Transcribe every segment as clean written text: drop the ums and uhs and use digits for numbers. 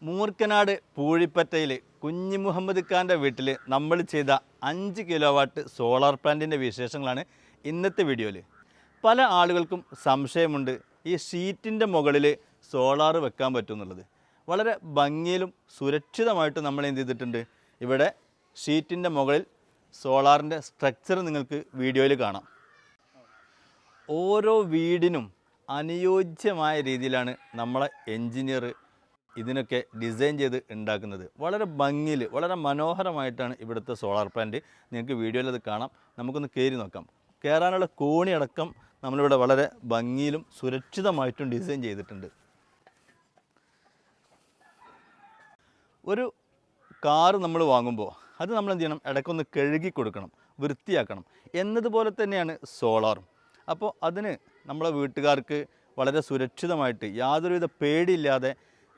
മൂർക്കനാട് പൂഴിപ്പറ്റയിൽ കുഞ്ഞി മുഹമ്മദ് ഖാൻ്റെ വീട്ടിൽ നമ്മൾ ചെയ്ത 5 കിലോവാട്ട് സോളാർ പ്ലാന്റിൻ്റെ വിശേഷങ്ങളാണ് ഇന്നത്തെ വീഡിയോയിൽ. പല ആളുകൾക്കും സംശയമുണ്ട് ഈ ഷീറ്റിൻ്റെ മുകളിൽ സോളാർ വെക്കാൻ പറ്റുമെന്നുള്ളത്. വളരെ ഭംഗിയിലും സുരക്ഷിതമായിട്ട് നമ്മൾ എന്ത് ചെയ്തിട്ടുണ്ട്, ഇവിടെ ഷീറ്റിൻ്റെ മുകളിൽ സോളാറിൻ്റെ സ്ട്രക്ചർ നിങ്ങൾക്ക് വീഡിയോയിൽ കാണാം. ഓരോ വീടിനും അനുയോജ്യമായ രീതിയിലാണ് നമ്മളെ എൻജിനീയർ ഇതിനൊക്കെ ഡിസൈൻ ചെയ്ത് ഉണ്ടാക്കുന്നത്. വളരെ ഭംഗിയിൽ വളരെ മനോഹരമായിട്ടാണ് ഇവിടുത്തെ സോളാർ പ്ലാന്റ്. നിങ്ങൾക്ക് വീഡിയോയിൽ അത് കാണാം. നമുക്കൊന്ന് കയറി നോക്കാം. കയറാനുള്ള കോണി അടക്കം നമ്മളിവിടെ വളരെ ഭംഗിയിലും സുരക്ഷിതമായിട്ടും ഡിസൈൻ ചെയ്തിട്ടുണ്ട്. ഒരു കാറ് നമ്മൾ വാങ്ങുമ്പോൾ അത് നമ്മൾ എന്ത് ചെയ്യണം, ഇടയ്ക്കൊന്ന് കഴുകി കൊടുക്കണം, വൃത്തിയാക്കണം. എന്നതുപോലെ തന്നെയാണ് സോളാറും. അപ്പോൾ അതിന് നമ്മളെ വീട്ടുകാർക്ക് വളരെ സുരക്ഷിതമായിട്ട് യാതൊരുവിധ പേടിയില്ലാതെ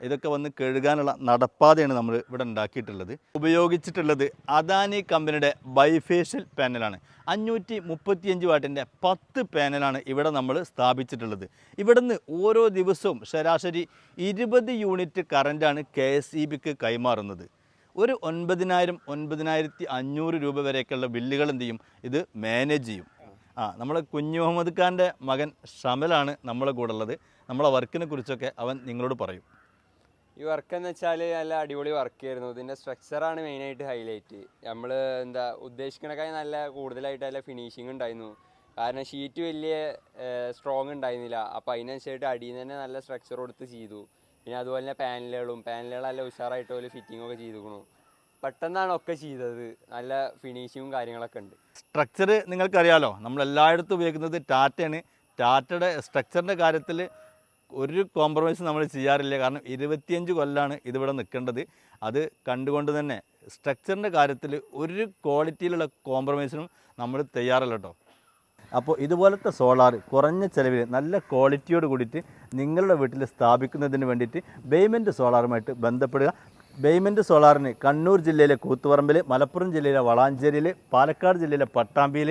ഇതൊക്കെ വന്ന് കഴുകാനുള്ള നടപ്പാതയാണ് നമ്മൾ ഇവിടെ ഉണ്ടാക്കിയിട്ടുള്ളത്. ഉപയോഗിച്ചിട്ടുള്ളത് അദാനി കമ്പനിയുടെ ബൈഫേഷ്യൽ പാനലാണ്. 535 വാട്ടിൻ്റെ 10 പാനലാണ് ഇവിടെ നമ്മൾ സ്ഥാപിച്ചിട്ടുള്ളത്. ഇവിടുന്ന് ഓരോ ദിവസവും ശരാശരി 20 യൂണിറ്റ് കറൻറ്റാണ് KSEBിക്ക് കൈമാറുന്നത്. ഒരു 9,000-9,500 രൂപ വരെയൊക്കെയുള്ള ബില്ലുകൾ എന്ത് ചെയ്യും, ഇത് മാനേജ് ചെയ്യും. നമ്മളെ കുഞ്ഞു മുഹമ്മദ് ഖാൻ്റെ മകൻ ഷമലാണ് നമ്മളെ കൂടെ ഉള്ളത്. നമ്മളെ വർക്കിനെ കുറിച്ചൊക്കെ അവൻ നിങ്ങളോട് പറയും. ഈ വർക്ക് എന്ന് വെച്ചാൽ നല്ല അടിപൊളി വർക്കായിരുന്നു. ഇതിൻ്റെ സ്ട്രക്ചറാണ് മെയിനായിട്ട് ഹൈലൈറ്റ്. നമ്മൾ ഉദ്ദേശിക്കണക്കായി നല്ല കൂടുതലായിട്ട് നല്ല ഫിനിഷിങ് ഉണ്ടായിരുന്നു. കാരണം ഷീറ്റ് വലിയ സ്ട്രോങ് ഉണ്ടായിരുന്നില്ല. അപ്പോൾ അതിനനുസരിച്ചിട്ട് അടിയിൽ നിന്ന് തന്നെ നല്ല സ്ട്രക്ചർ കൊടുത്ത് ചെയ്തു. പിന്നെ അതുപോലെ തന്നെ പാനലുകൾ നല്ല ഉഷാറായിട്ട് പോലെ ഫിറ്റിങ്ങൊക്കെ ചെയ്തിരിക്കണു. പെട്ടെന്നാണ് ഒക്കെ ചെയ്തത്. നല്ല ഫിനിഷിങ്ങും കാര്യങ്ങളൊക്കെ ഉണ്ട്. സ്ട്രക്ചർ നിങ്ങൾക്കറിയാലോ, നമ്മളെല്ലായിടത്തും ഉപയോഗിക്കുന്നത് ടാറ്റയാണ്. ടാറ്റയുടെ സ്ട്രക്ചറിൻ്റെ കാര്യത്തിൽ ഒരു കോംപ്രമൈസ് നമ്മൾ ചെയ്യാറില്ല. കാരണം 25 കൊല്ലമാണ് ഇതിവിടെ നിൽക്കേണ്ടത്. അത് കണ്ടുകൊണ്ട് തന്നെ സ്ട്രക്ചറിൻ്റെ കാര്യത്തിൽ ഒരു ക്വാളിറ്റിയിലുള്ള കോംപ്രമൈസിനും നമ്മൾ തയ്യാറല്ല കേട്ടോ. അപ്പോൾ ഇതുപോലത്തെ സോളാർ കുറഞ്ഞ ചിലവിൽ നല്ല ക്വാളിറ്റിയോട് കൂടിയിട്ട് നിങ്ങളുടെ വീട്ടിൽ സ്ഥാപിക്കുന്നതിന് വേണ്ടിയിട്ട് ബേയ്മെൻറ്റ് സോളാറുമായിട്ട് ബന്ധപ്പെടുക. ബേയ്മെൻറ്റ് സോളാറിന് കണ്ണൂർ ജില്ലയിലെ കൂത്തുപറമ്പിൽ, മലപ്പുറം ജില്ലയിലെ വളാഞ്ചേരിയിൽ, പാലക്കാട് ജില്ലയിലെ പട്ടാമ്പിയിൽ,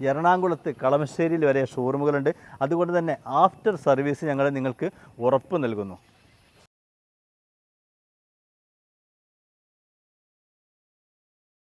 എറണാകുളത്ത് കളമശ്ശേരിയിൽ വരെ ഷോറൂമുകളുണ്ട്. അതുകൊണ്ട് തന്നെ ആഫ്റ്റർ സർവീസ് ഞങ്ങൾ നിങ്ങൾക്ക് ഉറപ്പ് നൽകുന്നു.